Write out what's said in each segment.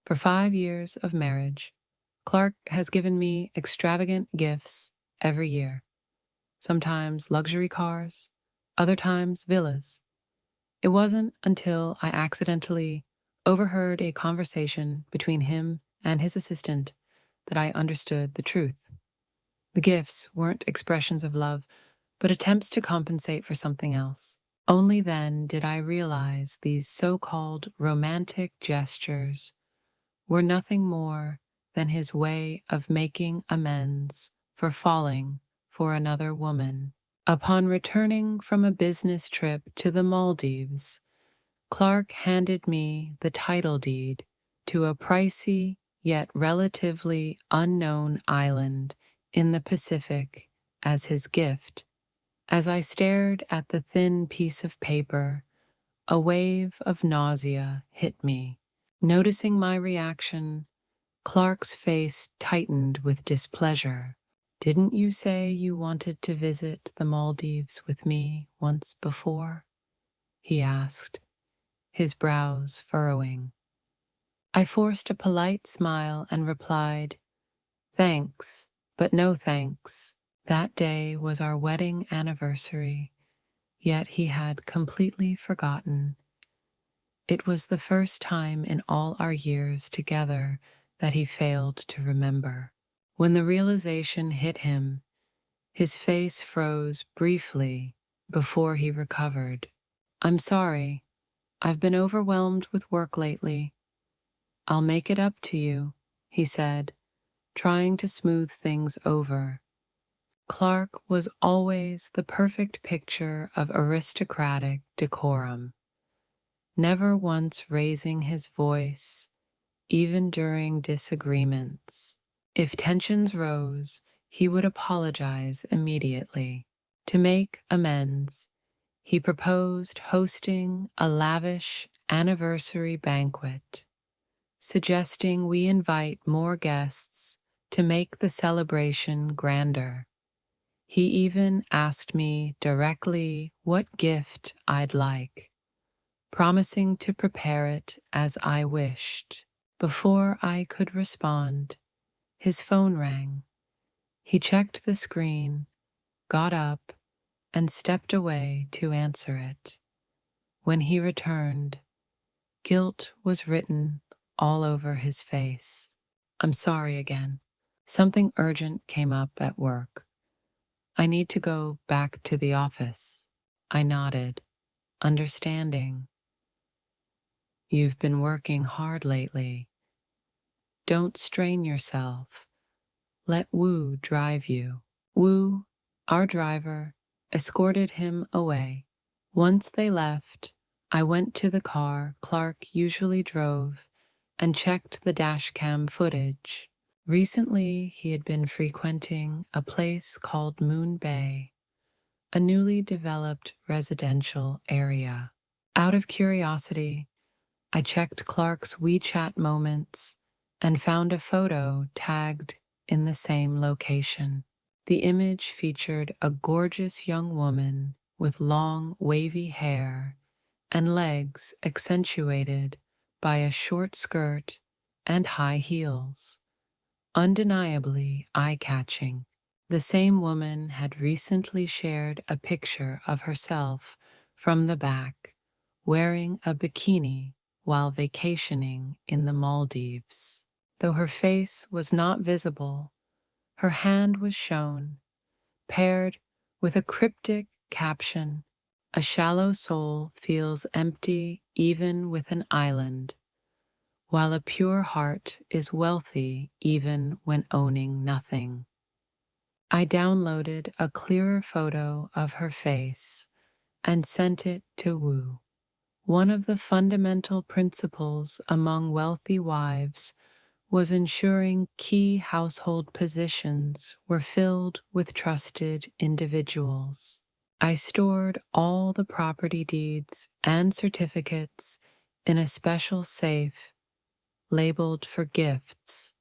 For 5 years of marriage, Clark has given me extravagant gifts every year, sometimes luxury cars, other times villas. It wasn't until I accidentally overheard a conversation between him and his assistant that I understood the truth. The gifts weren't expressions of love, but attempts to compensate for something else. Only then did I realize these so-called romantic gestures were nothing more than his way of making amends for falling for another woman. Upon returning from a business trip to the Maldives, Clark handed me the title deed to a pricey yet relatively unknown island in the Pacific as his gift. As I stared at the thin piece of paper, a wave of nausea hit me. Noticing my reaction, Clark's face tightened with displeasure. "Didn't you say you wanted to visit the Maldives with me once before?" he asked, his brows furrowing. I forced a polite smile and replied, "Thanks, but no thanks." That day was our wedding anniversary, yet he had completely forgotten. It was the first time in all our years together that he failed to remember. When the realization hit him, his face froze briefly before he recovered. "I'm sorry. I've been overwhelmed with work lately. I'll make it up to you," he said, trying to smooth things over. Clark was always the perfect picture of aristocratic decorum, never once raising his voice, even during disagreements. If tensions rose, he would apologize immediately. To make amends, he proposed hosting a lavish anniversary banquet, suggesting we invite more guests to make the celebration grander. He even asked me directly what gift I'd like, promising to prepare it as I wished. Before I could respond, his phone rang. He checked the screen, got up, and stepped away to answer it. When he returned, guilt was written all over his face. "I'm sorry again. Something urgent came up at work. I need to go back to the office." I nodded, understanding. "You've been working hard lately. Don't strain yourself. Let Wu drive you." Wu, our driver, escorted him away. Once they left, I went to the car Clark usually drove and checked the dashcam footage. Recently, he had been frequenting a place called Moon Bay, a newly developed residential area. Out of curiosity, I checked Clark's WeChat moments and found a photo tagged in the same location. The image featured a gorgeous young woman with long, wavy hair and legs accentuated by a short skirt and high heels. Undeniably eye-catching. The same woman had recently shared a picture of herself from the back, wearing a bikini while vacationing in the Maldives. Though her face was not visible, her hand was shown, paired with a cryptic caption, "A shallow soul feels empty even with an island, while a pure heart is wealthy even when owning nothing." I downloaded a clearer photo of her face and sent it to Wu. One of the fundamental principles among wealthy wives was ensuring key household positions were filled with trusted individuals. I stored all the property deeds and certificates in a special safe labeled for gifts.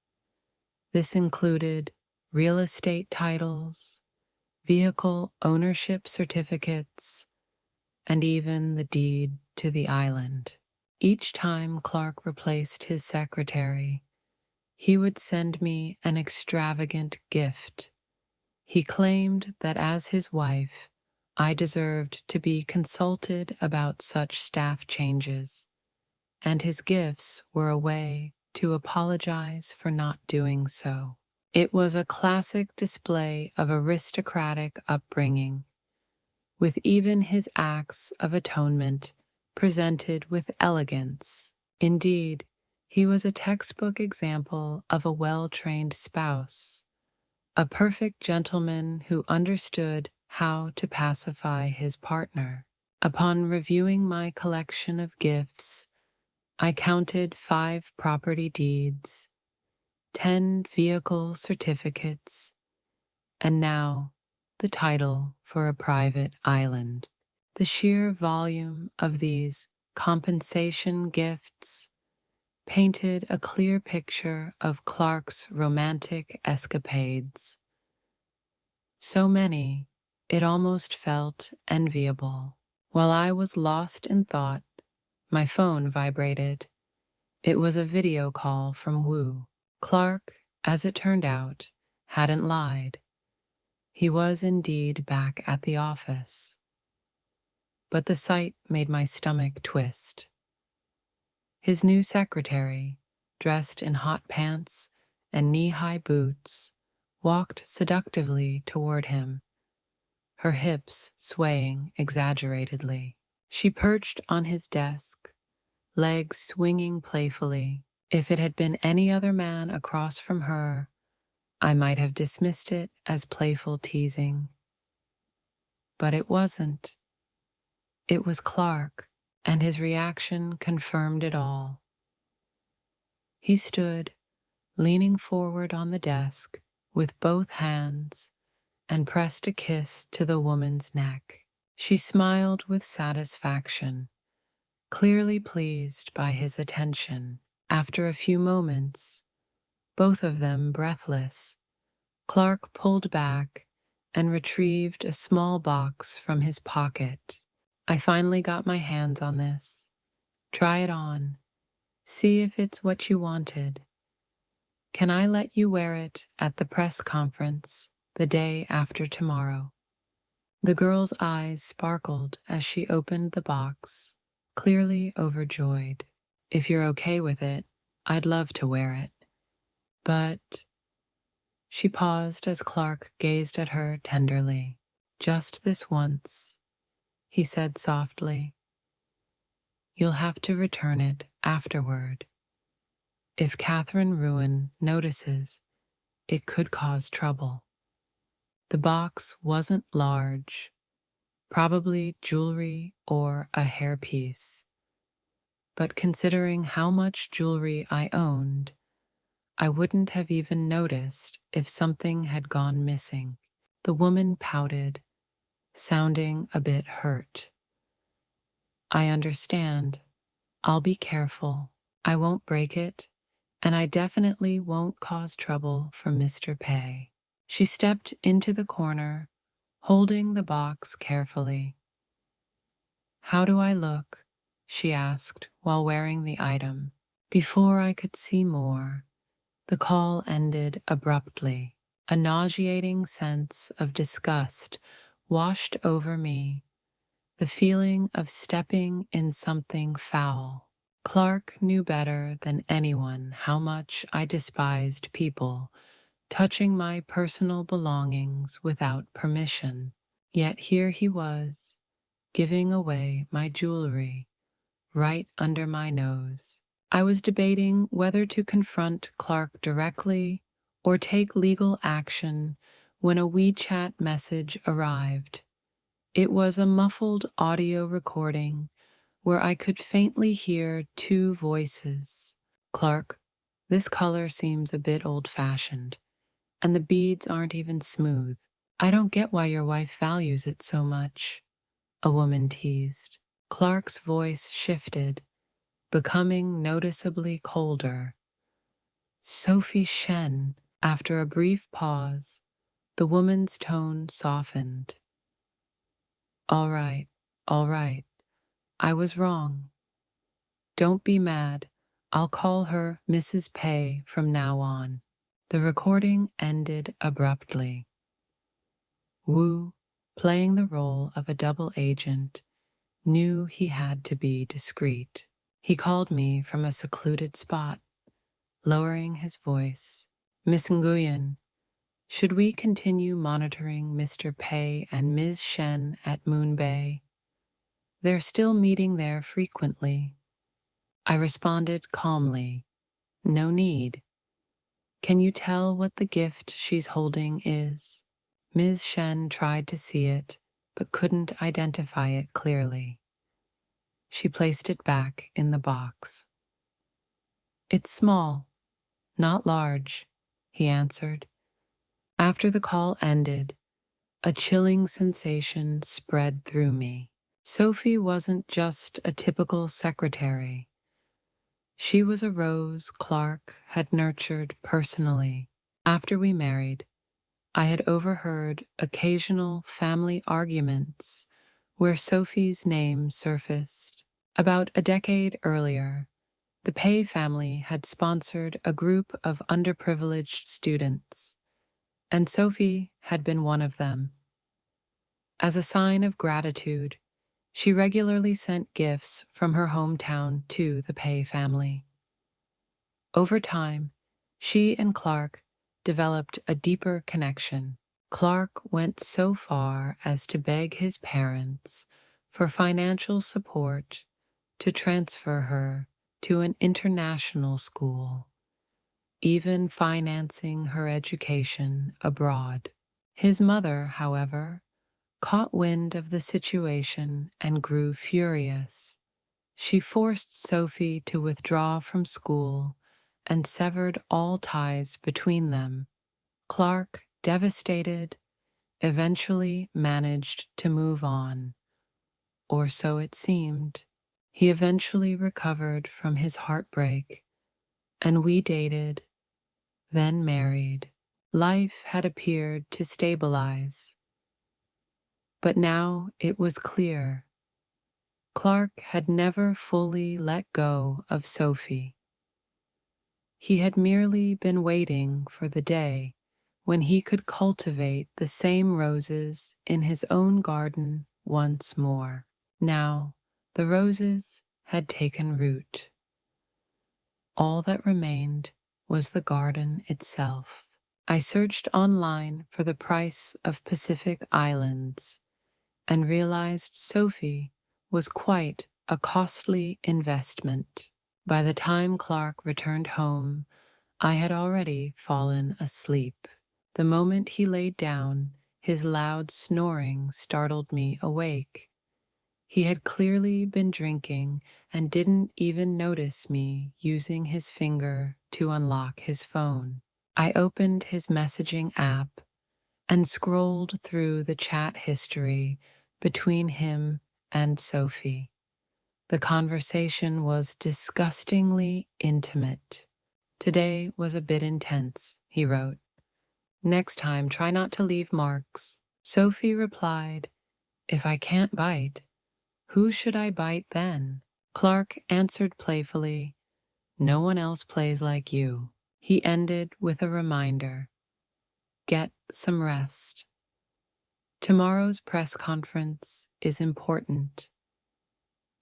This included real estate titles, vehicle ownership certificates, and even the deed to the island. Each time Clark replaced his secretary, he would send me an extravagant gift. He claimed that as his wife, I deserved to be consulted about such staff changes, and his gifts were a way to apologize for not doing so. It was a classic display of aristocratic upbringing, with even his acts of atonement presented with elegance. Indeed, he was a textbook example of a well-trained spouse, a perfect gentleman who understood how to pacify his partner. Upon reviewing my collection of gifts, I counted 5 property deeds, 10 vehicle certificates, and now the title for a private island. The sheer volume of these compensation gifts painted a clear picture of Clark's romantic escapades. So many, it almost felt enviable. While I was lost in thought, my phone vibrated. It was a video call from Wu. Clark, as it turned out, hadn't lied. He was indeed back at the office. But the sight made my stomach twist. His new secretary, dressed in hot pants and knee-high boots, walked seductively toward him, her hips swaying exaggeratedly. She perched on his desk, legs swinging playfully. If it had been any other man across from her, I might have dismissed it as playful teasing. But it wasn't. It was Clark, and his reaction confirmed it all. He stood, leaning forward on the desk with both hands, and pressed a kiss to the woman's neck. She smiled with satisfaction, clearly pleased by his attention. After a few moments, both of them breathless, Clark pulled back and retrieved a small box from his pocket. I finally got my hands on this. Try it on. See if it's what you wanted. Can I let you wear it at the press conference the day after tomorrow? The girl's eyes sparkled as she opened the box, clearly overjoyed. If you're okay with it, I'd love to wear it. But she paused as Clark gazed at her tenderly. Just this once, he said softly. You'll have to return it afterward. If Catherine Ruin notices, it could cause trouble. The box wasn't large, probably jewelry or a hairpiece. But considering how much jewelry I owned, I wouldn't have even noticed if something had gone missing. The woman pouted, sounding a bit hurt. I understand. I'll be careful. I won't break it, and I definitely won't cause trouble for Mr. Pei. She stepped into the corner, holding the box carefully. How do I look? She asked while wearing the item. Before I could see more, the call ended abruptly. A nauseating sense of disgust washed over me, the feeling of stepping in something foul. Clark knew better than anyone how much I despised people touching my personal belongings without permission. Yet here he was, giving away my jewelry right under my nose. I was debating whether to confront Clark directly or take legal action when a WeChat message arrived. It was a muffled audio recording where I could faintly hear 2 voices. Clark, this color seems a bit old-fashioned, and the beads aren't even smooth. I don't get why your wife values it so much, a woman teased. Clark's voice shifted, becoming noticeably colder. Sophie Shen. After a brief pause, the woman's tone softened. All right, I was wrong. Don't be mad. I'll call her Mrs. Pei from now on. The recording ended abruptly. Wu, playing the role of a double agent, knew he had to be discreet. He called me from a secluded spot, lowering his voice. Miss Nguyen, should we continue monitoring Mr. Pei and Ms. Shen at Moon Bay? They're still meeting there frequently. I responded calmly. No need. Can you tell what the gift she's holding is? Ms. Shen tried to see it, but couldn't identify it clearly. She placed it back in the box. It's small, not large, he answered. After the call ended, a chilling sensation spread through me. Sophie wasn't just a typical secretary. She was a rose Clark had nurtured personally. After we married, I had overheard occasional family arguments where Sophie's name surfaced. About a decade earlier, the Pei family had sponsored a group of underprivileged students, and Sophie had been one of them. As a sign of gratitude, she regularly sent gifts from her hometown to the Pei family. Over time, she and Clark developed a deeper connection. Clark went so far as to beg his parents for financial support to transfer her to an international school, even financing her education abroad. His mother, however, caught wind of the situation and grew furious. She forced Sophie to withdraw from school and severed all ties between them. Clark, devastated, eventually managed to move on, or so it seemed. He eventually recovered from his heartbreak, and we dated, then married. Life had appeared to stabilize. But now it was clear. Clark had never fully let go of Sophie. He had merely been waiting for the day when he could cultivate the same roses in his own garden once more. Now, the roses had taken root. All that remained was the garden itself. I searched online for the price of Pacific Islands and realized Sophie was quite a costly investment. By the time Clark returned home, I had already fallen asleep. The moment he laid down, his loud snoring startled me awake. He had clearly been drinking and didn't even notice me using his finger to unlock his phone. I opened his messaging app and scrolled through the chat history between him and Sophie. The conversation was disgustingly intimate. Today was a bit intense, he wrote. Next time, try not to leave marks. Sophie replied, if I can't bite, who should I bite then? Clark answered playfully, no one else plays like you. He ended with a reminder, get some rest. Tomorrow's press conference is important.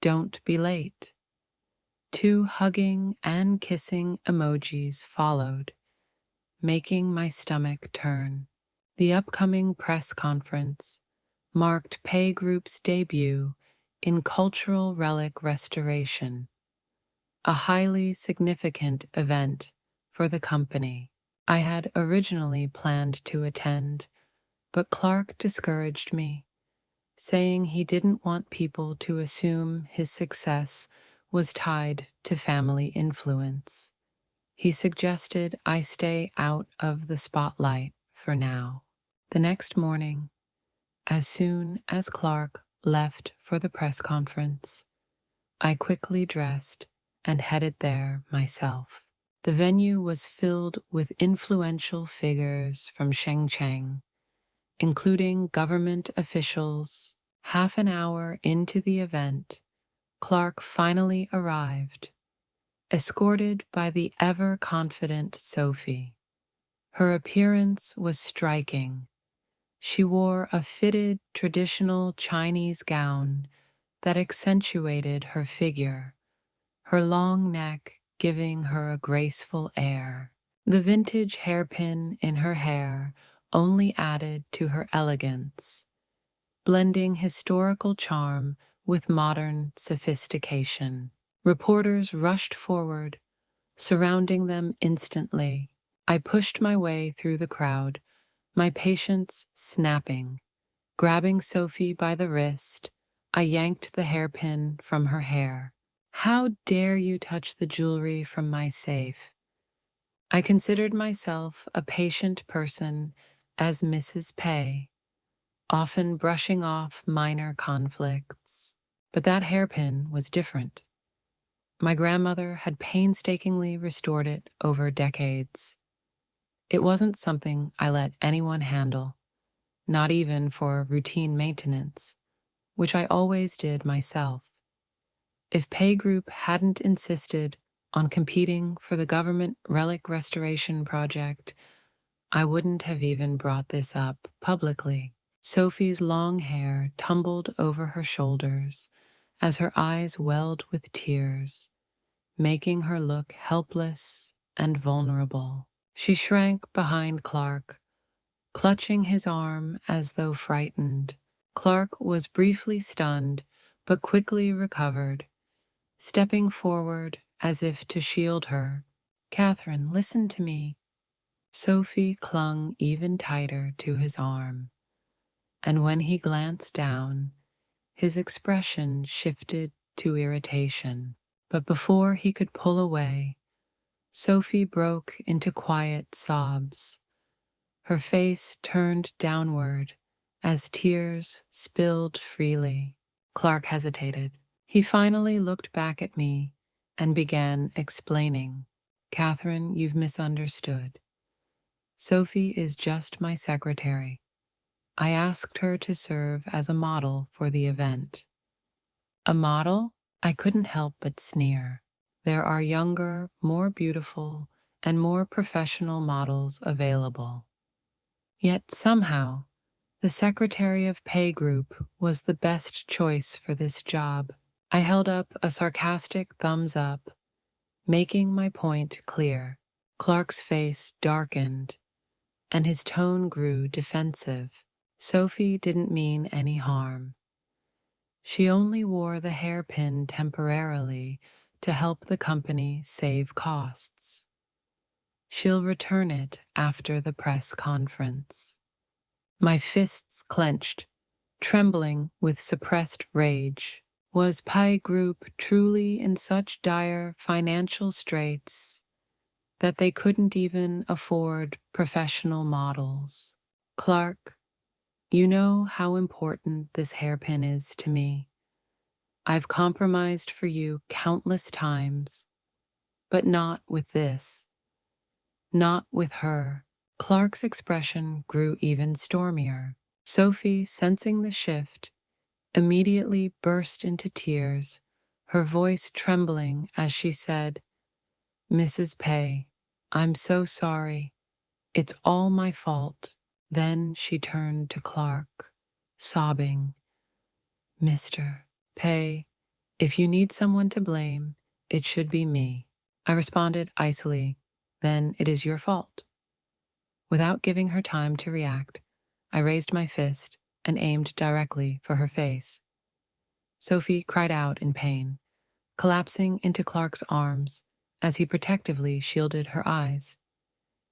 Don't be late. 2 hugging and kissing emojis followed, making my stomach turn. The upcoming press conference marked Pei Group's debut in cultural relic restoration, a highly significant event for the company. I had originally planned to attend, but Clark discouraged me, saying he didn't want people to assume his success was tied to family influence. He suggested I stay out of the spotlight for now. The next morning, as soon as Clark left for the press conference, I quickly dressed and headed there myself. The venue was filled with influential figures from Shengcheng, including government officials. Half an hour into the event, Clark finally arrived, escorted by the ever-confident Sophie. Her appearance was striking. She wore a fitted traditional Chinese gown that accentuated her figure, her long neck giving her a graceful air. The vintage hairpin in her hair only added to her elegance, blending historical charm with modern sophistication. Reporters rushed forward, surrounding them instantly. I pushed my way through the crowd, my patience snapping. Grabbing Sophie by the wrist, I yanked the hairpin from her hair. "How dare you touch the jewelry from my safe?" I considered myself a patient person as Mrs. Pei, often brushing off minor conflicts. But that hairpin was different. My grandmother had painstakingly restored it over decades. It wasn't something I let anyone handle, not even for routine maintenance, which I always did myself. If Pay Group hadn't insisted on competing for the government relic restoration project, I wouldn't have even brought this up publicly. Sophie's long hair tumbled over her shoulders as her eyes welled with tears, making her look helpless and vulnerable. She shrank behind Clark, clutching his arm as though frightened. Clark was briefly stunned, but quickly recovered, stepping forward as if to shield her. "Catherine, listen to me." Sophie clung even tighter to his arm, and when he glanced down, his expression shifted to irritation. But before he could pull away, Sophie broke into quiet sobs. Her face turned downward as tears spilled freely. Clark hesitated. He finally looked back at me and began explaining. "Catherine, you've misunderstood. Sophie is just my secretary. I asked her to serve as a model for the event." "A model?" I couldn't help but sneer. There are younger, more beautiful, and more professional models available. Yet somehow, the secretary of Pay Group was the best choice for this job. I held up a sarcastic thumbs up, making my point clear. Clark's face darkened, and his tone grew defensive. Sophie didn't mean any harm. She only wore the hairpin temporarily to help the company save costs. She'll return it after the press conference. My fists clenched, trembling with suppressed rage. Was Pi Group truly in such dire financial straits that they couldn't even afford professional models? "Clark, you know how important this hairpin is to me. I've compromised for you countless times, but not with this. Not with her." Clark's expression grew even stormier. Sophie, sensing the shift, immediately burst into tears, her voice trembling as she said, "Mrs. Pei, I'm so sorry. It's all my fault." Then she turned to Clark, sobbing, "Mr. Pei, if you need someone to blame, it should be me." I responded icily, "Then it is your fault." Without giving her time to react, I raised my fist and aimed directly for her face. Sophie cried out in pain, collapsing into Clark's arms as he protectively shielded her eyes.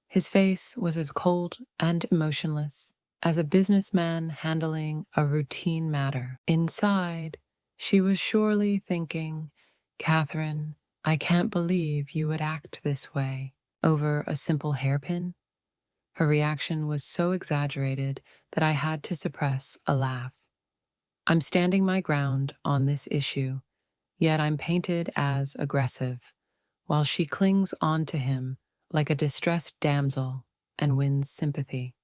His face was as cold and emotionless as a businessman handling a routine matter. Inside, she was surely thinking, "Catherine, I can't believe you would act this way over a simple hairpin." Her reaction was so exaggerated that I had to suppress a laugh. I'm standing my ground on this issue, yet I'm painted as aggressive, while she clings on to him like a distressed damsel and wins sympathy.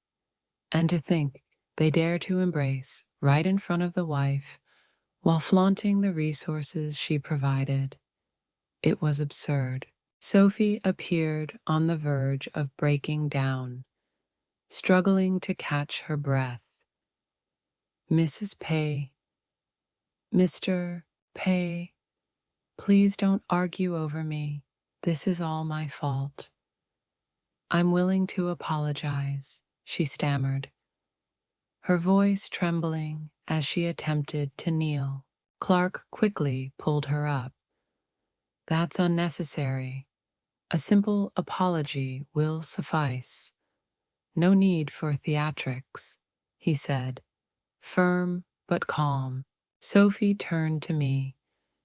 And to think they dare to embrace, right in front of the wife, while flaunting the resources she provided. It was absurd. Sophie appeared on the verge of breaking down, struggling to catch her breath. Mrs. Pay, Mr. Pay, please don't argue over me. This is all my fault. I'm willing to apologize, she stammered, her voice trembling as she attempted to kneel. Clark quickly pulled her up. That's unnecessary. A simple apology will suffice. No need for theatrics, he said, firm but calm. Sophie turned to me,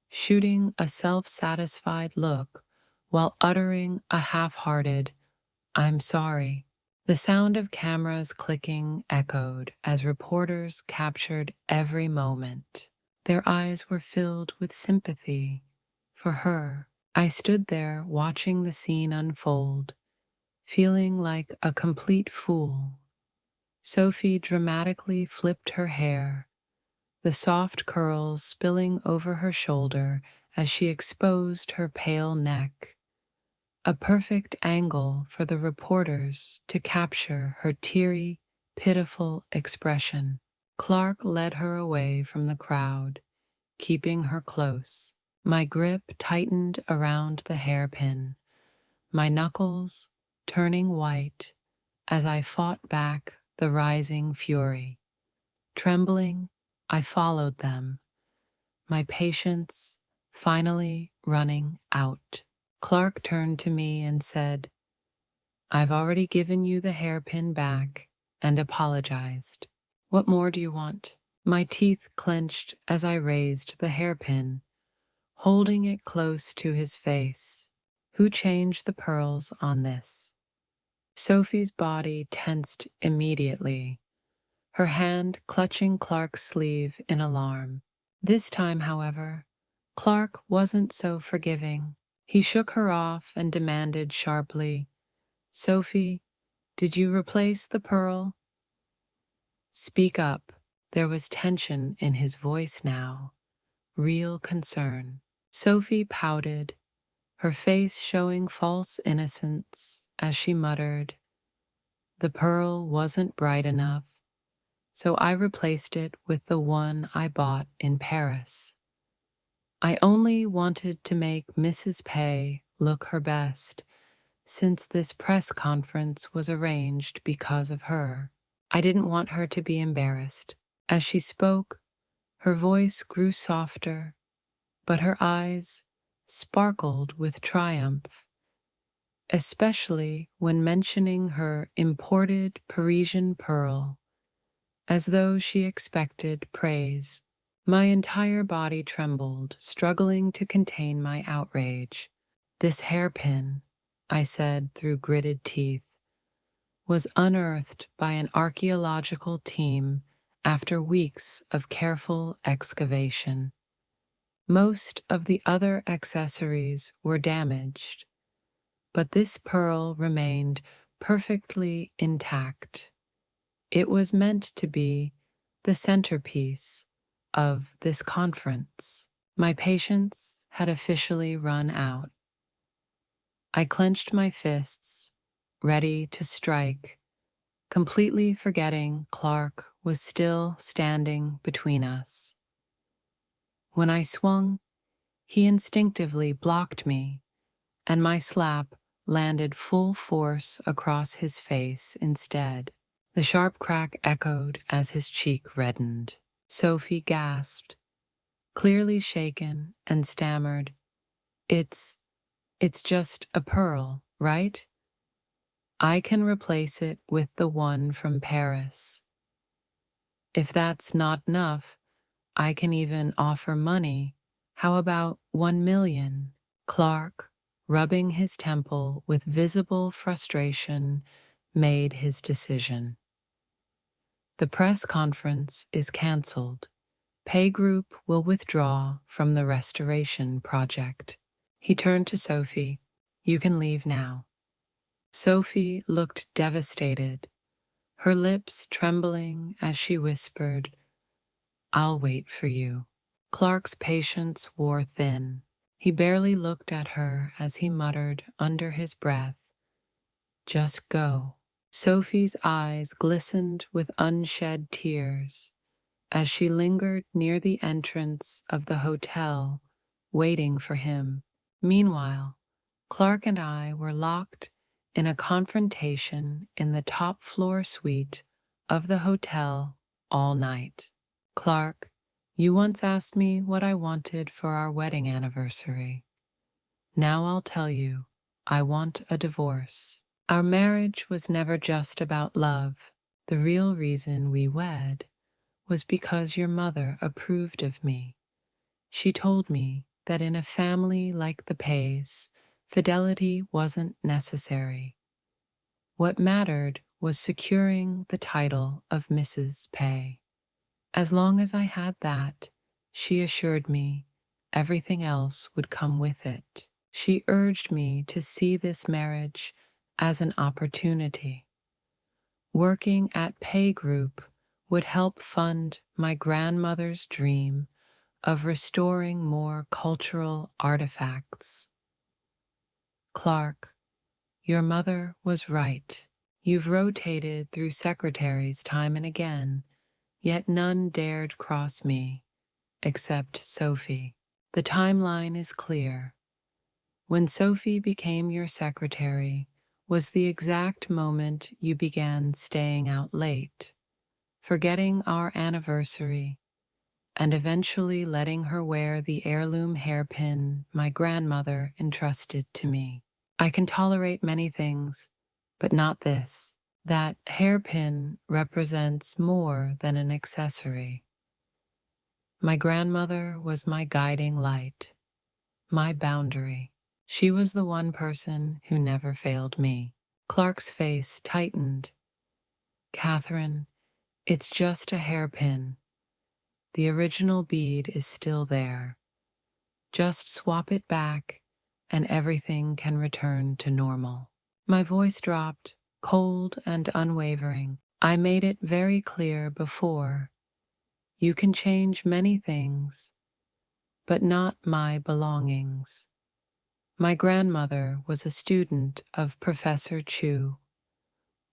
shooting a self-satisfied look while uttering a half-hearted, "I'm sorry." The sound of cameras clicking echoed as reporters captured every moment. Their eyes were filled with sympathy for her. I stood there watching the scene unfold, feeling like a complete fool. Sophie dramatically flipped her hair, the soft curls spilling over her shoulder as she exposed her pale neck, a perfect angle for the reporters to capture her teary, pitiful expression. Clark led her away from the crowd, keeping her close. My grip tightened around the hairpin, my knuckles turning white as I fought back the rising fury. Trembling, I followed them, my patience finally running out. Clark turned to me and said, "I've already given you the hairpin back and apologized. What more do you want?" My teeth clenched as I raised the hairpin, holding it close to his face. "Who changed the pearls on this?" Sophie's body tensed immediately, her hand clutching Clark's sleeve in alarm. This time, however, Clark wasn't so forgiving. He shook her off and demanded sharply, "Sophie, did you replace the pearl?" "Speak up." There was tension in his voice now, real concern. Sophie pouted, her face showing false innocence as she muttered, "The pearl wasn't bright enough, so I replaced it with the one I bought in Paris. I only wanted to make Mrs. Pay look her best, since this press conference was arranged because of her. I didn't want her to be embarrassed." As she spoke, her voice grew softer, but her eyes sparkled with triumph, especially when mentioning her imported Parisian pearl, as though she expected praise. My entire body trembled, struggling to contain my outrage. "This hairpin," I said through gritted teeth, "was unearthed by an archaeological team after weeks of careful excavation. Most of the other accessories were damaged, but this pearl remained perfectly intact. It was meant to be the centerpiece of this conference." My patience had officially run out. I clenched my fists, ready to strike, completely forgetting Clark was still standing between us. When I swung, he instinctively blocked me, and my slap landed full force across his face instead. The sharp crack echoed as his cheek reddened. Sophie gasped, clearly shaken, and stammered, It's just a pearl, right? I can replace it with the one from Paris. If that's not enough, I can even offer money. How about 1 million? Clark, rubbing his temple with visible frustration, made his decision. "The press conference is cancelled. Pay Group will withdraw from the restoration project." He turned to Sophie. "You can leave now." Sophie looked devastated, her lips trembling as she whispered, "I'll wait for you." Clark's patience wore thin. He barely looked at her as he muttered under his breath, "Just go." Sophie's eyes glistened with unshed tears as she lingered near the entrance of the hotel, waiting for him. Meanwhile, Clark and I were locked in a confrontation in the top floor suite of the hotel all night. "Clark, you once asked me what I wanted for our wedding anniversary. Now I'll tell you, I want a divorce. Our marriage was never just about love. The real reason we wed was because your mother approved of me. She told me that in a family like the Pays, fidelity wasn't necessary. What mattered was securing the title of Mrs. Pay. As long as I had that, she assured me, everything else would come with it. She urged me to see this marriage as an opportunity. Working at Pay Group would help fund my grandmother's dream of restoring more cultural artifacts. Clark, your mother was right. You've rotated through secretaries time and again, yet none dared cross me, except Sophie. The timeline is clear. When Sophie became your secretary was the exact moment you began staying out late, forgetting our anniversary, and eventually letting her wear the heirloom hairpin my grandmother entrusted to me. I can tolerate many things, but not this. That hairpin represents more than an accessory. My grandmother was my guiding light, my boundary. She was the one person who never failed me. Clark's face tightened. "Catherine, it's just a hairpin. The original bead is still there. Just swap it back and everything can return to normal." My voice dropped, cold and unwavering. "I made it very clear before. You can change many things, but not my belongings." My grandmother was a student of Professor Chu,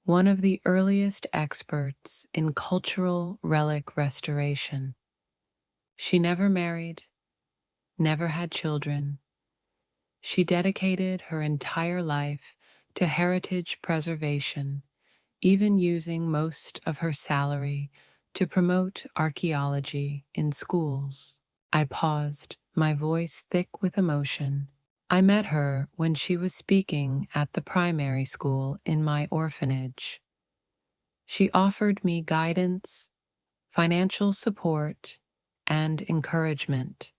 one of the earliest experts in cultural relic restoration. She never married, never had children. She dedicated her entire life to heritage preservation, even using most of her salary to promote archaeology in schools. I paused, my voice thick with emotion. I met her when she was speaking at the primary school in my orphanage. She offered me guidance, financial support, and encouragement.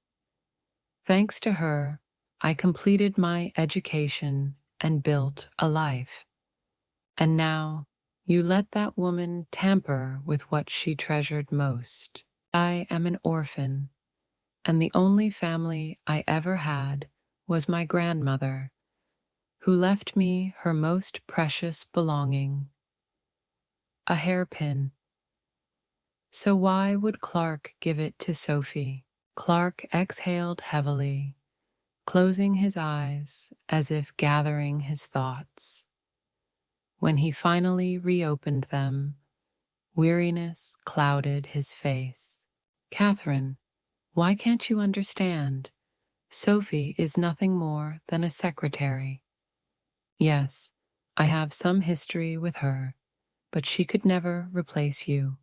Thanks to her, I completed my education and built a life. And now, you let that woman tamper with what she treasured most. I am an orphan, and the only family I ever had was my grandmother, who left me her most precious belonging, a hairpin. So why would Clark give it to Sophie? Clark exhaled heavily, closing his eyes as if gathering his thoughts. When he finally reopened them, weariness clouded his face. "Catherine, why can't you understand? Sophie is nothing more than a secretary. Yes, I have some history with her, but she could never replace you.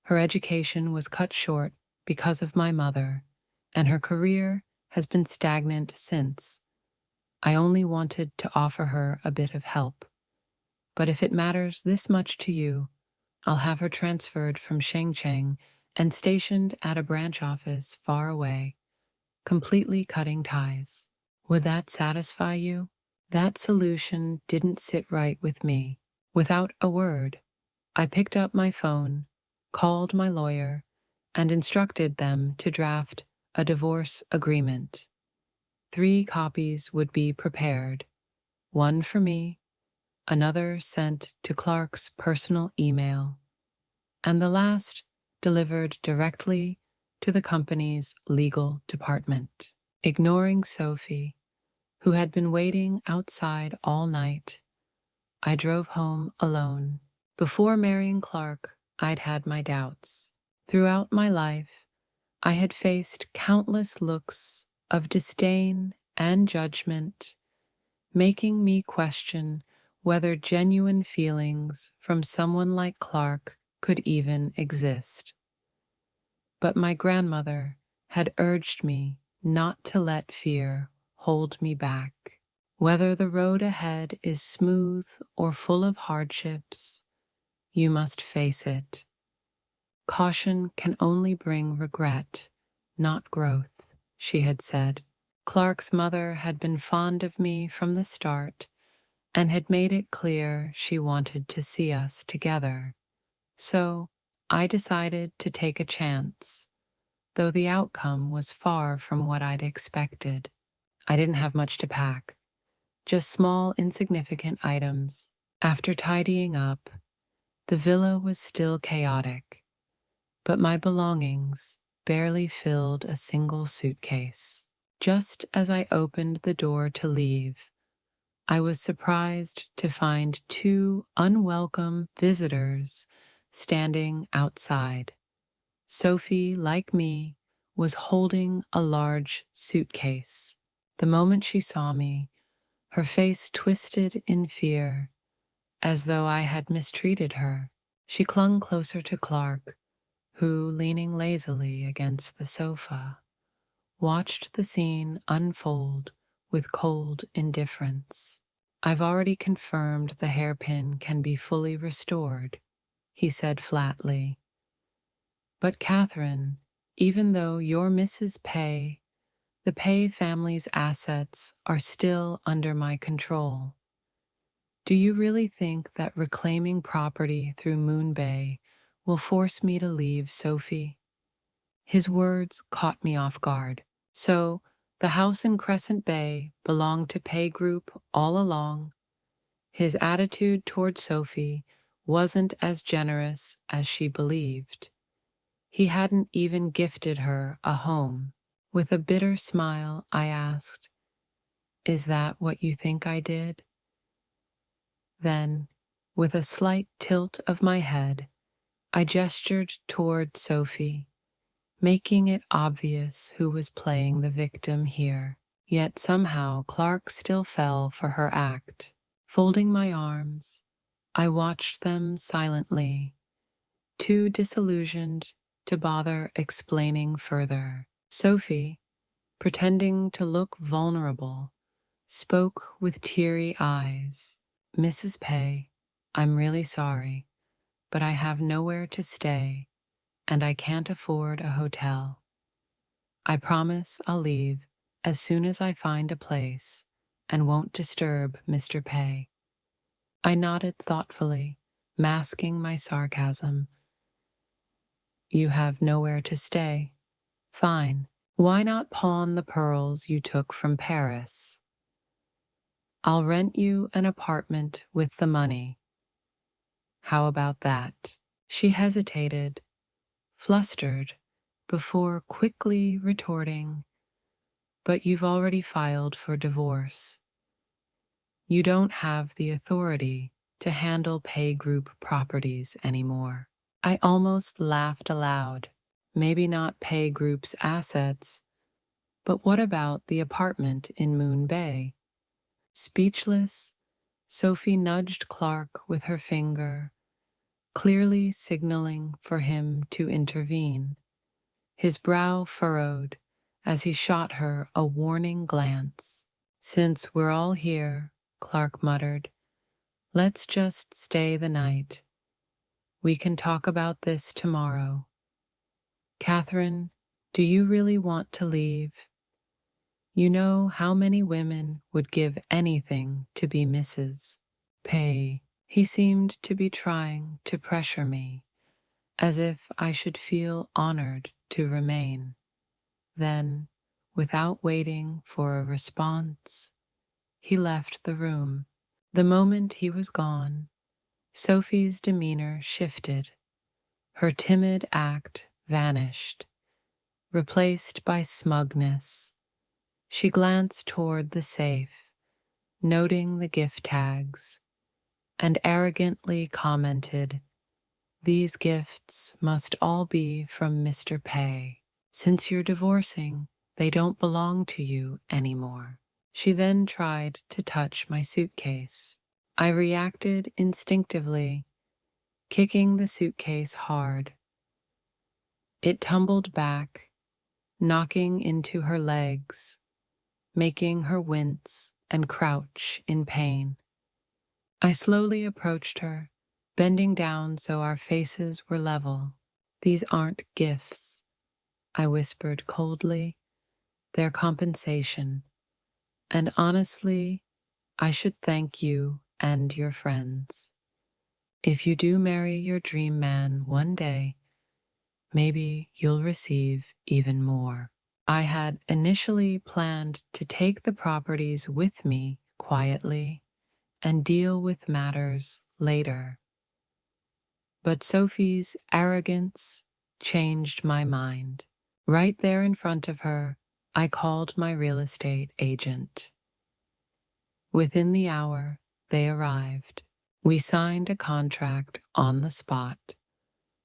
Her education was cut short because of my mother, and her career has been stagnant since. I only wanted to offer her a bit of help. But if it matters this much to you, I'll have her transferred from Shengcheng and stationed at a branch office far away, completely cutting ties. Would that satisfy you?" That solution didn't sit right with me. Without a word, I picked up my phone, called my lawyer, and instructed them to draft a divorce agreement. 3 copies would be prepared, one for me, another sent to Clark's personal email, and the last delivered directly to the company's legal department. Ignoring Sophie, who had been waiting outside all night, I drove home alone. Before marrying Clark, I'd had my doubts. Throughout my life, I had faced countless looks of disdain and judgment, making me question whether genuine feelings from someone like Clark could even exist. But my grandmother had urged me not to let fear hold me back. Whether the road ahead is smooth or full of hardships, you must face it. Caution can only bring regret, not growth, she had said. Clark's mother had been fond of me from the start and had made it clear she wanted to see us together. So I decided to take a chance, though the outcome was far from what I'd expected. I didn't have much to pack, just small, insignificant items. After tidying up, the villa was still chaotic, but my belongings barely filled a single suitcase. Just as I opened the door to leave, I was surprised to find two unwelcome visitors standing outside. Sophie, like me, was holding a large suitcase. The moment she saw me, her face twisted in fear, as though I had mistreated her. She clung closer to Clark, who, leaning lazily against the sofa, watched the scene unfold with cold indifference. "I've already confirmed the hairpin can be fully restored," he said flatly. "But Catherine, even though you're Mrs. Pay, the Pay family's assets are still under my control. Do you really think that reclaiming property through Moon Bay will force me to leave Sophie?" His words caught me off guard. So, the house in Crescent Bay belonged to Pay Group all along. His attitude toward Sophie wasn't as generous as she believed. He hadn't even gifted her a home. With a bitter smile, I asked, "Is that what you think I did?" Then, with a slight tilt of my head, I gestured toward Sophie, making it obvious who was playing the victim here. Yet somehow Clark still fell for her act. Folding my arms, I watched them silently, too disillusioned to bother explaining further. Sophie, pretending to look vulnerable, spoke with teary eyes. "Mrs. Pay, I'm really sorry, but I have nowhere to stay, and I can't afford a hotel. I promise I'll leave as soon as I find a place and won't disturb Mr. Pay." I nodded thoughtfully, masking my sarcasm. "You have nowhere to stay? Fine. Why not pawn the pearls you took from Paris? I'll rent you an apartment with the money. How about that?" She hesitated, flustered, before quickly retorting, "But you've already filed for divorce. You don't have the authority to handle Pay Group properties anymore." I almost laughed aloud. Maybe not Pay Group's assets, but what about the apartment in Moon Bay? Speechless, Sophie nudged Clark with her finger, clearly signaling for him to intervene. His brow furrowed as he shot her a warning glance. "Since we're all here," Clark muttered, "let's just stay the night. We can talk about this tomorrow. Catherine, do you really want to leave? You know how many women would give anything to be Mrs. Pay." He seemed to be trying to pressure me, as if I should feel honored to remain. Then, without waiting for a response, he left the room. The moment he was gone, Sophie's demeanor shifted. Her timid act vanished, replaced by smugness. She glanced toward the safe, noting the gift tags, and arrogantly commented, "These gifts must all be from Mr. Pei. Since you're divorcing, they don't belong to you anymore." She then tried to touch my suitcase. I reacted instinctively, kicking the suitcase hard. It tumbled back, knocking into her legs, making her wince and crouch in pain. I slowly approached her, bending down so our faces were level. "These aren't gifts," I whispered coldly. "They're compensation. And honestly, I should thank you and your friends. If you do marry your dream man one day, maybe you'll receive even more." I had initially planned to take the properties with me quietly and deal with matters later. But Sophie's arrogance changed my mind. Right there in front of her, I called my real estate agent. Within the hour, they arrived. We signed a contract on the spot,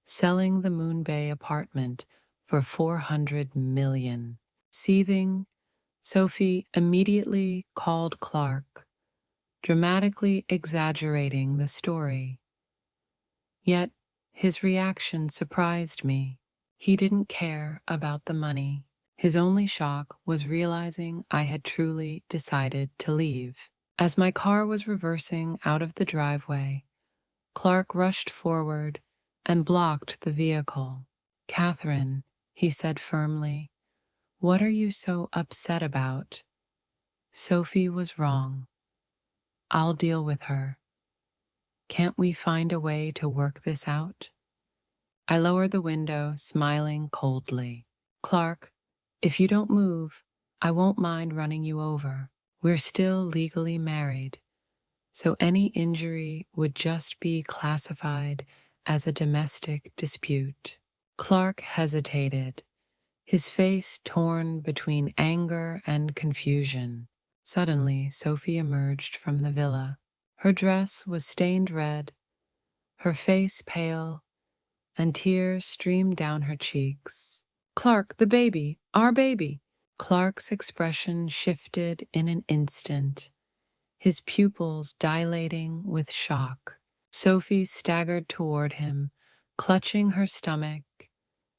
selling the Moon Bay apartment for $400 million. Seething, Sophie immediately called Clark, dramatically exaggerating the story. Yet his reaction surprised me. He didn't care about the money. His only shock was realizing I had truly decided to leave. As my car was reversing out of the driveway, Clark rushed forward and blocked the vehicle. "Catherine," he said firmly, "what are you so upset about? Sophie was wrong. I'll deal with her. Can't we find a way to work this out?" I lowered the window, smiling coldly. "Clark, if you don't move, I won't mind running you over. We're still legally married, so any injury would just be classified as a domestic dispute." Clark hesitated, his face torn between anger and confusion. Suddenly, Sophie emerged from the villa. Her dress was stained red, her face pale, and tears streamed down her cheeks. "Clark, the baby, our baby!" Clark's expression shifted in an instant, his pupils dilating with shock. Sophie staggered toward him, clutching her stomach,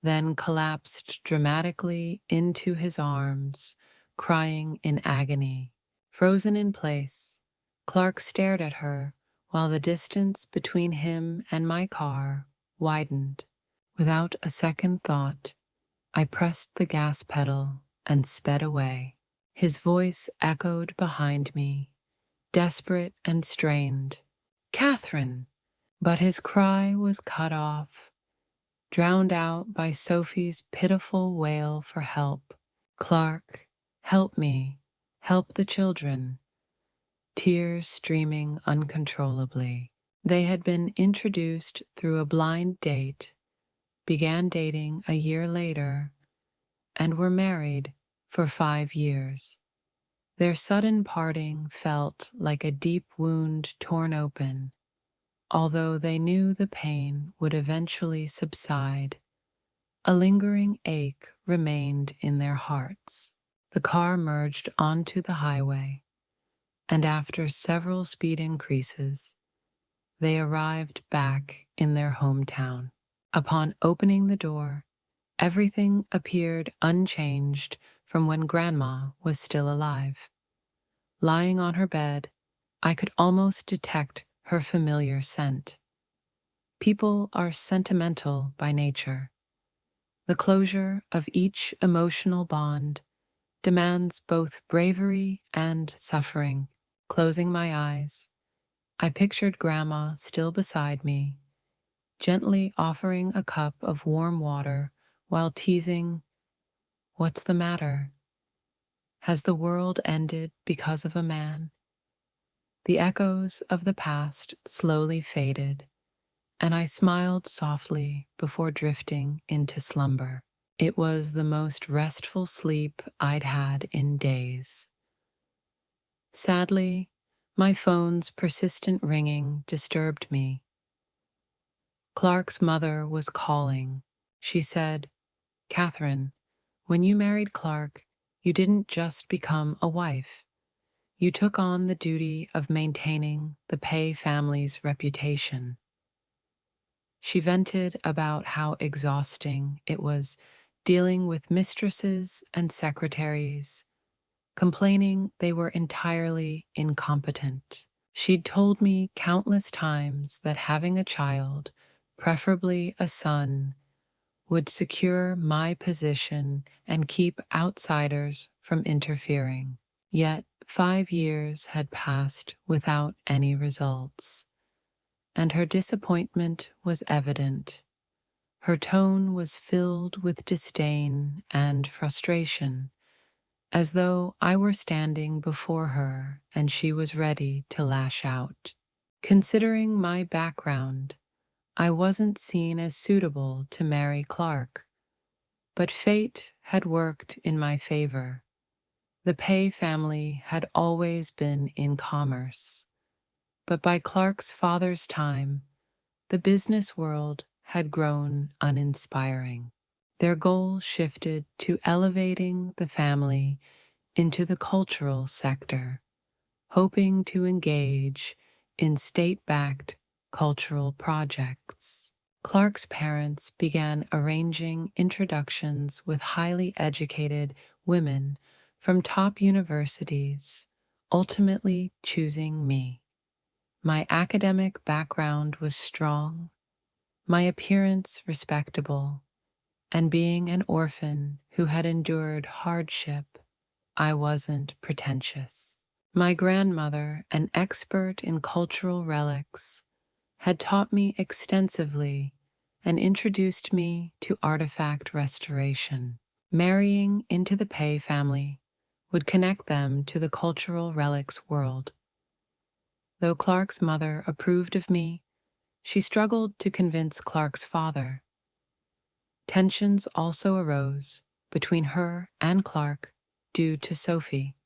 then collapsed dramatically into his arms, crying in agony. Frozen in place, Clark stared at her while the distance between him and my car widened. Without a second thought, I pressed the gas pedal and sped away. His voice echoed behind me, desperate and strained. "Catherine!" But his cry was cut off, drowned out by Sophie's pitiful wail for help. "Clark, help me, help the children," tears streaming uncontrollably. They had been introduced through a blind date, began dating a year later, and were married for 5 years. Their sudden parting felt like a deep wound torn open. Although they knew the pain would eventually subside, a lingering ache remained in their hearts. The car merged onto the highway, and after several speed increases, they arrived back in their hometown. Upon opening the door, everything appeared unchanged from when Grandma was still alive. Lying on her bed, I could almost detect her familiar scent. People are sentimental by nature. The closure of each emotional bond demands both bravery and suffering. Closing my eyes, I pictured Grandma still beside me, gently offering a cup of warm water while teasing, "What's the matter? Has the world ended because of a man?" The echoes of the past slowly faded, and I smiled softly before drifting into slumber. It was the most restful sleep I'd had in days. Sadly, my phone's persistent ringing disturbed me. Clark's mother was calling. She said, "Catherine, when you married Clark, you didn't just become a wife. You took on the duty of maintaining the Pei family's reputation." She vented about how exhausting it was dealing with mistresses and secretaries, complaining they were entirely incompetent. She'd told me countless times that having a child, preferably a son, would secure my position and keep outsiders from interfering. Yet 5 years had passed without any results, and her disappointment was evident. Her tone was filled with disdain and frustration, as though I were standing before her and she was ready to lash out. Considering my background, I wasn't seen as suitable to marry Clark, but fate had worked in my favor. The Pei family had always been in commerce, but by Clark's father's time, the business world had grown uninspiring. Their goal shifted to elevating the family into the cultural sector, hoping to engage in state-backed cultural projects. Clark's parents began arranging introductions with highly educated women from top universities, ultimately choosing me. My academic background was strong, my appearance respectable, and being an orphan who had endured hardship, I wasn't pretentious. My grandmother, an expert in cultural relics, had taught me extensively and introduced me to artifact restoration. Marrying into the Pei family would connect them to the cultural relics world. Though Clark's mother approved of me, she struggled to convince Clark's father. Tensions also arose between her and Clark due to Sophie.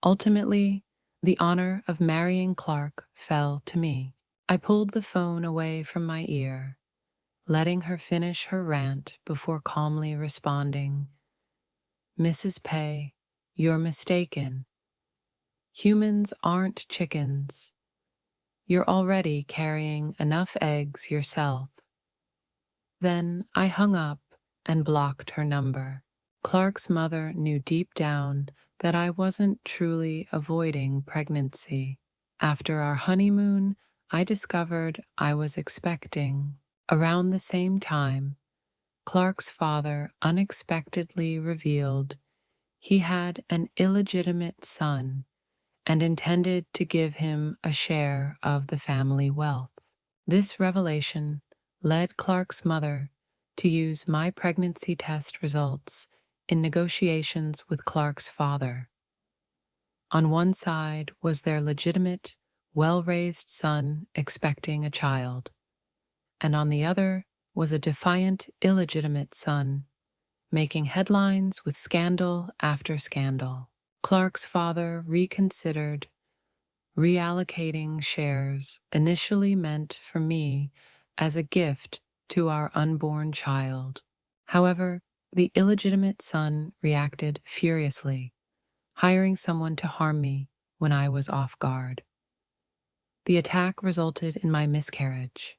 Ultimately, the honor of marrying Clark fell to me. I pulled the phone away from my ear, letting her finish her rant before calmly responding, "Mrs. Pei, you're mistaken. Humans aren't chickens. You're already carrying enough eggs yourself." Then I hung up and blocked her number. Clark's mother knew deep down that I wasn't truly avoiding pregnancy. After our honeymoon, I discovered I was expecting. Around the same time, Clark's father unexpectedly revealed he had an illegitimate son and intended to give him a share of the family wealth. This revelation led Clark's mother to use my pregnancy test results in negotiations with Clark's father. On one side was their legitimate, well-raised son expecting a child, and on the other was a defiant, illegitimate son making headlines with scandal after scandal. Clark's father reconsidered, reallocating shares initially meant for me as a gift to our unborn child. However, the illegitimate son reacted furiously, hiring someone to harm me when I was off guard. The attack resulted in my miscarriage.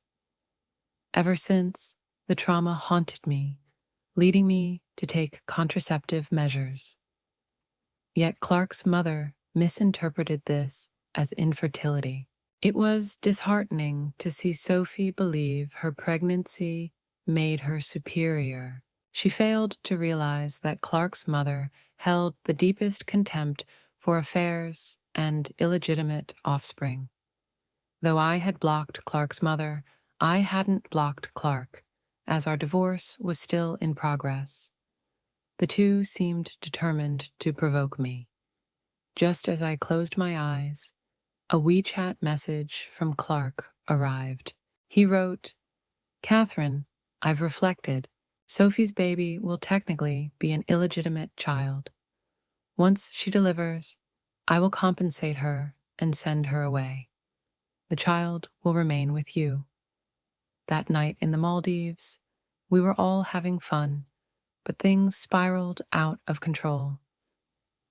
Ever since, the trauma haunted me, leading me to take contraceptive measures. Yet Clark's mother misinterpreted this as infertility. It was disheartening to see Sophie believe her pregnancy made her superior. She failed to realize that Clark's mother held the deepest contempt for affairs and illegitimate offspring. Though I had blocked Clark's mother, I hadn't blocked Clark, as our divorce was still in progress. The two seemed determined to provoke me. Just as I closed my eyes, a WeChat message from Clark arrived. He wrote, "Catherine, I've reflected. Sophie's baby will technically be an illegitimate child. Once she delivers, I will compensate her and send her away. The child will remain with you. That night in the Maldives, we were all having fun, but things spiraled out of control.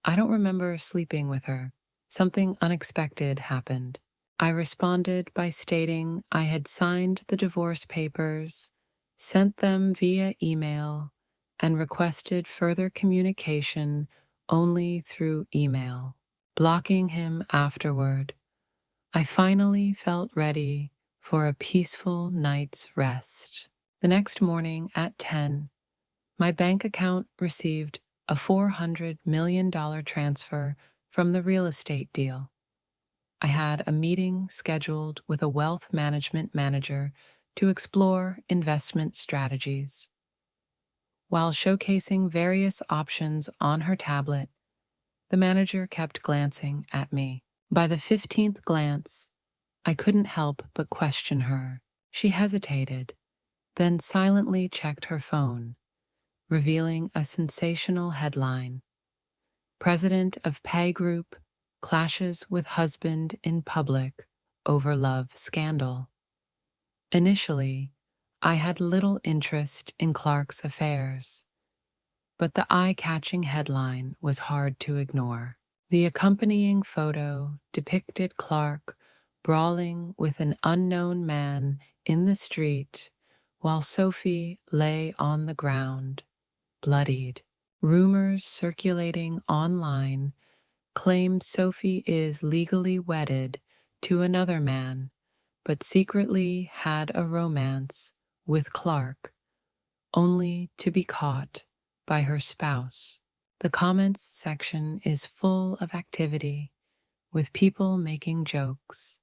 I don't remember sleeping with her. Something unexpected happened. I responded by stating I had signed the divorce papers, sent them via email, and requested further communication only through email, blocking him afterward. I finally felt ready for a peaceful night's rest. The next morning at 10, my bank account received a $400 million transfer from the real estate deal. I had a meeting scheduled with a wealth management manager to explore investment strategies. While showcasing various options on her tablet, the manager kept glancing at me. By the 15th glance, I couldn't help but question her. She hesitated, then silently checked her phone, revealing a sensational headline. President of Pay Group clashes with husband in public over love scandal. Initially, I had little interest in Clark's affairs, but the eye-catching headline was hard to ignore. The accompanying photo depicted Clark brawling with an unknown man in the street while Sophie lay on the ground, bloodied. Rumors circulating online claim Sophie is legally wedded to another man, but secretly had a romance with Clark, only to be caught by her spouse. The comments section is full of activity, with people making jokes.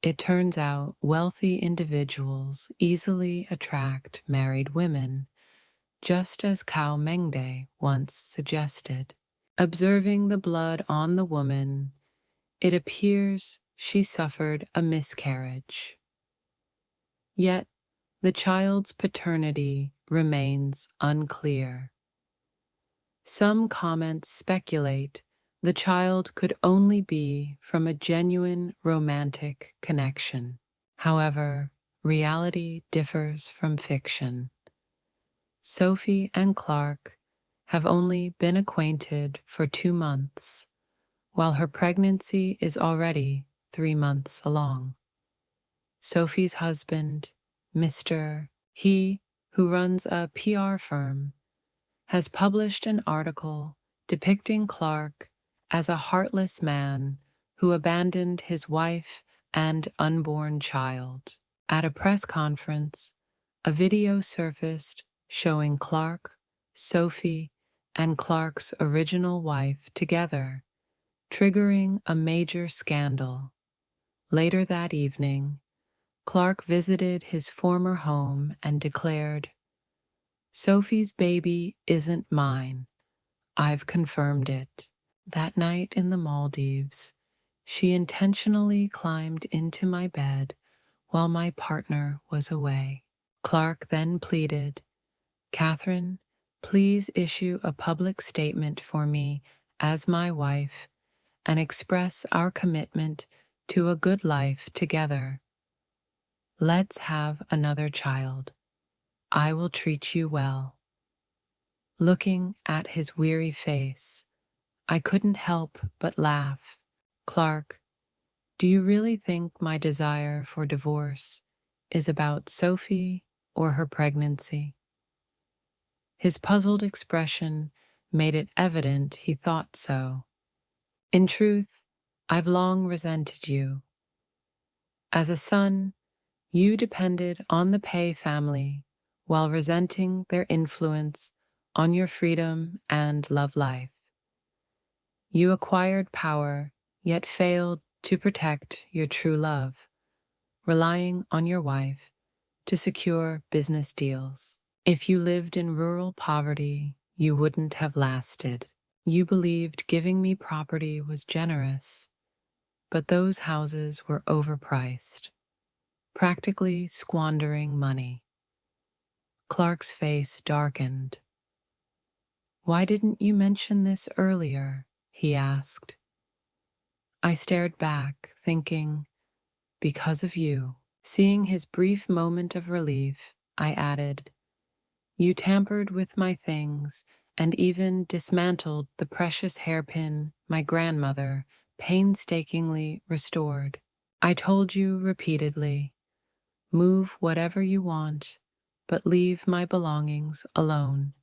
It turns out wealthy individuals easily attract married women, just as Cao Mengde once suggested. Observing the blood on the woman, it appears she suffered a miscarriage. Yet, the child's paternity remains unclear. Some comments speculate the child could only be from a genuine romantic connection. However, reality differs from fiction. Sophie and Clark have only been acquainted for 2 months, while her pregnancy is already 3 months along. Sophie's husband, He, who runs a PR firm, has published an article depicting Clark as a heartless man who abandoned his wife and unborn child. At a press conference, a video surfaced showing Clark, Sophie, and Clark's original wife together, triggering a major scandal. Later that evening, Clark visited his former home and declared, "Sophie's baby isn't mine. I've confirmed it." That night in the Maldives, she intentionally climbed into my bed while my partner was away. Clark then pleaded, "Catherine, please issue a public statement for me as my wife and express our commitment to a good life together. Let's have another child. I will treat you well." Looking at his weary face, I couldn't help but laugh. "Clark, do you really think my desire for divorce is about Sophie or her pregnancy?" His puzzled expression made it evident he thought so. "In truth, I've long resented you. As a son, you depended on the Pei family while resenting their influence on your freedom and love life. You acquired power, yet failed to protect your true love, relying on your wife to secure business deals. If you lived in rural poverty, you wouldn't have lasted. You believed giving me property was generous, but those houses were overpriced, practically squandering money. Clark's face darkened. "Why didn't you mention this earlier?" he asked. I stared back, thinking, "Because of you." Seeing his brief moment of relief, I added, "You tampered with my things and even dismantled the precious hairpin my grandmother painstakingly restored. I told you repeatedly, move whatever you want, but leave my belongings alone."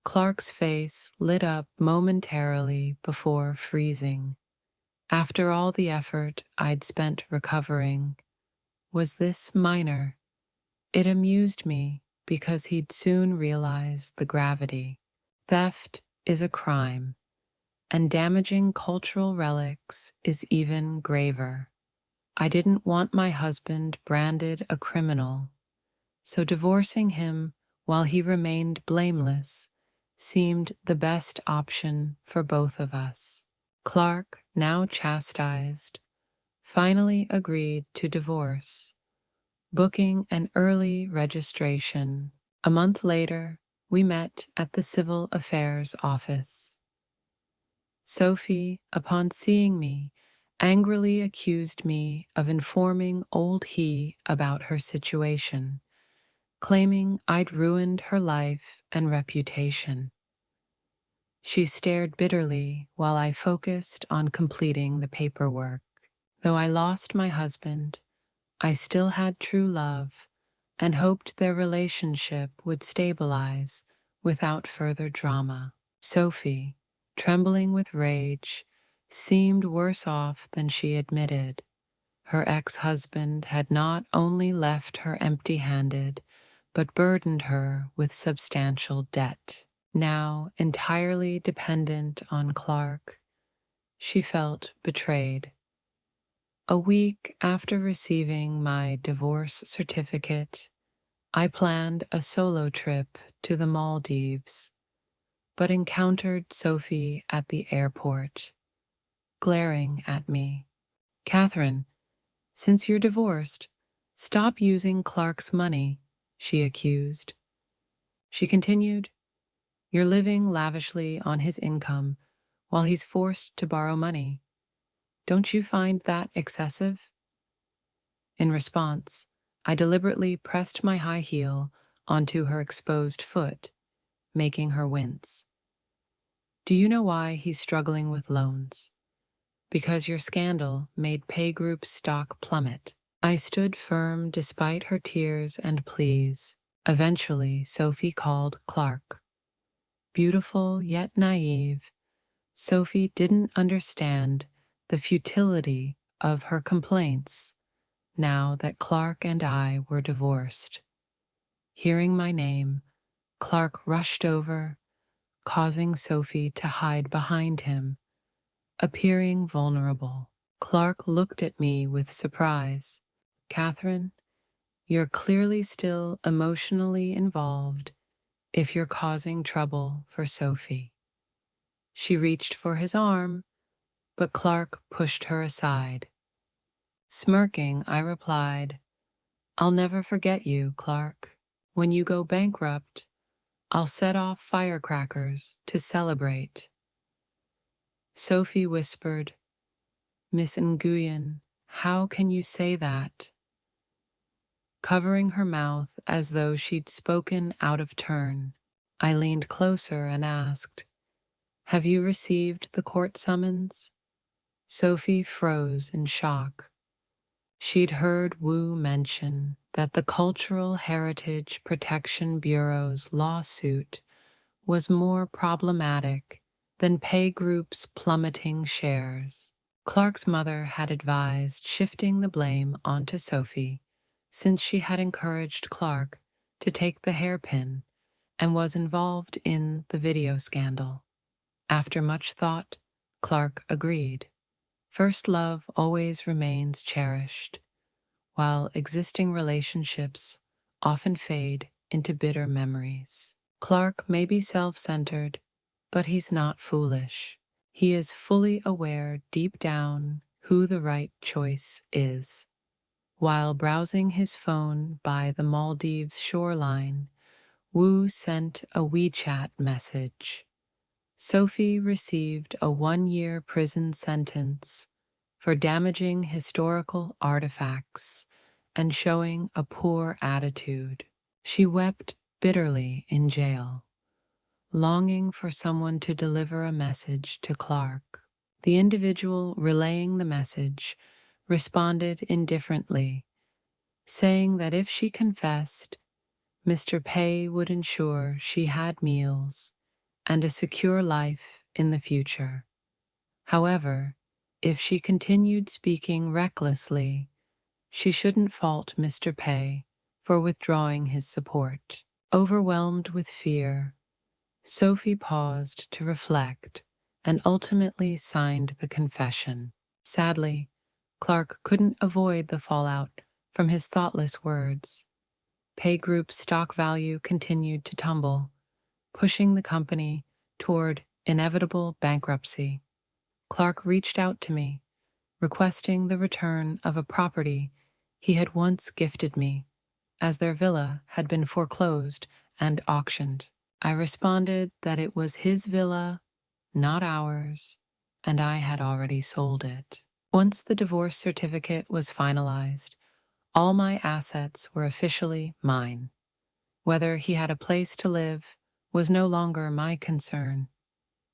Clark's face lit up momentarily before freezing. After all the effort I'd spent recovering, was this minor? It amused me because he'd soon realize the gravity. Theft is a crime, and damaging cultural relics is even graver. I didn't want my husband branded a criminal, so divorcing him while he remained blameless seemed the best option for both of us. Clark, now chastised, finally agreed to divorce, booking an early registration. A month later, we met at the Civil Affairs office. Sophie, upon seeing me, angrily accused me of informing old he about her situation, claiming I'd ruined her life and reputation. She stared bitterly while I focused on completing the paperwork. Though I lost my husband, I still had true love and hoped their relationship would stabilize without further drama. Sophie, trembling with rage, seemed worse off than she admitted. Her ex-husband had not only left her empty-handed, but burdened her with substantial debt. Now entirely dependent on Clark, she felt betrayed. A week after receiving my divorce certificate, I planned a solo trip to the Maldives, but encountered Sophie at the airport, glaring at me. "Catherine, since you're divorced, stop using Clark's money," she accused. She continued, "You're living lavishly on his income while he's forced to borrow money. Don't you find that excessive?" In response, I deliberately pressed my high heel onto her exposed foot, making her wince. "Do you know why he's struggling with loans? Because your scandal made Pay Group's stock plummet." I stood firm despite her tears and pleas. Eventually, Sophie called Clark. Beautiful yet naive, Sophie didn't understand the futility of her complaints now that Clark and I were divorced. Hearing my name, Clark rushed over, causing Sophie to hide behind him, appearing vulnerable. Clark looked at me with surprise. "Catherine, you're clearly still emotionally involved if you're causing trouble for Sophie." She reached for his arm, but Clark pushed her aside. Smirking, I replied, "I'll never forget you, Clark. When you go bankrupt, I'll set off firecrackers to celebrate." Sophie whispered, "Miss Nguyen, how can you say that?" Covering her mouth as though she'd spoken out of turn, I leaned closer and asked, "Have you received the court summons?" Sophie froze in shock. She'd heard Wu mention that the Cultural Heritage Protection Bureau's lawsuit was more problematic than Pay Group's plummeting shares. Clark's mother had advised shifting the blame onto Sophie, since she had encouraged Clark to take the hairpin and was involved in the video scandal. After much thought, Clark agreed. First love always remains cherished, while existing relationships often fade into bitter memories. Clark may be self-centered, but he's not foolish. He is fully aware deep down who the right choice is. While browsing his phone by the Maldives shoreline, Wu sent a WeChat message. Sophie received a 1-year prison sentence for damaging historical artifacts and showing a poor attitude. She wept bitterly in jail, longing for someone to deliver a message to Clark. The individual relaying the message responded indifferently, saying that if she confessed, Mr. Pei would ensure she had meals and a secure life in the future. However, if she continued speaking recklessly, she shouldn't fault Mr. Pei for withdrawing his support. Overwhelmed with fear, Sophie paused to reflect and ultimately signed the confession. Sadly, Clark couldn't avoid the fallout from his thoughtless words. Pei Group's stock value continued to tumble, pushing the company toward inevitable bankruptcy. Clark reached out to me, requesting the return of a property he had once gifted me, as their villa had been foreclosed and auctioned. I responded that it was his villa, not ours, and I had already sold it. Once the divorce certificate was finalized, all my assets were officially mine. Whether he had a place to live was no longer my concern.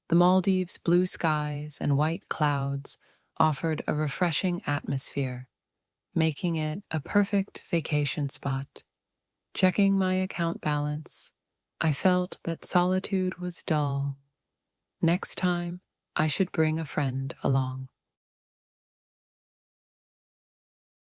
The Maldives' blue skies and white clouds offered a refreshing atmosphere, making it a perfect vacation spot. Checking my account balance, I felt that solitude was dull. Next time, I should bring a friend along.